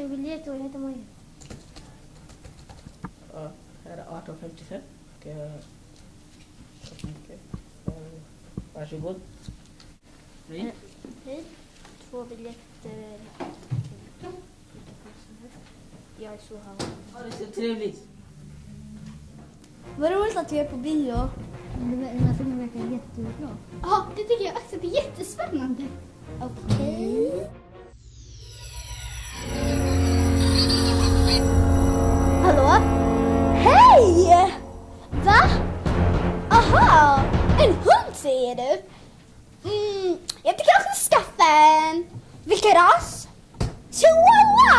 biljett och heter Maja. Ja, här är 1855. Okej. Varsågod. Hej. Hej. 2 biljetter. Jag är så här. Ja, det är så trevligt. Vad roligt att vi är på bio. Den här filmen verkar jättebra. Ja, det tycker jag också. Det är jättespännande. Okej. Hallå? Hej! Va? Aha! En hund säger du? Jag tycker jag ska skaffa en. Vilken ras? Chihuahua!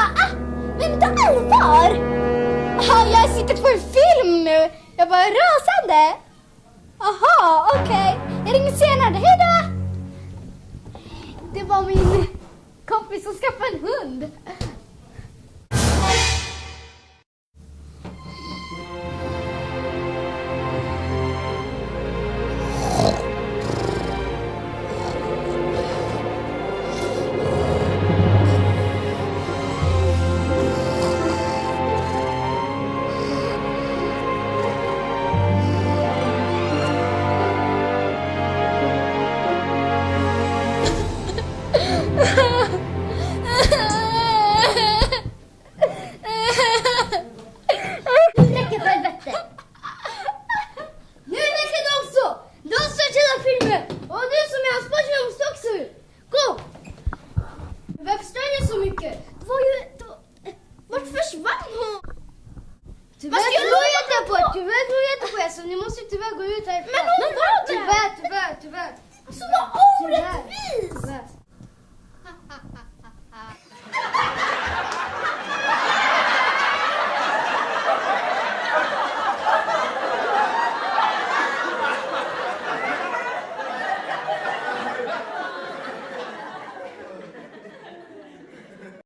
Men inte allvar! Jag har suttit på en film nu. Jag var rasande. Aha, okej. Jag ringer senare. Hej då! Det var min kompis som skaffade en hund. Så ni måste tyvärr gå ut härifrån. Men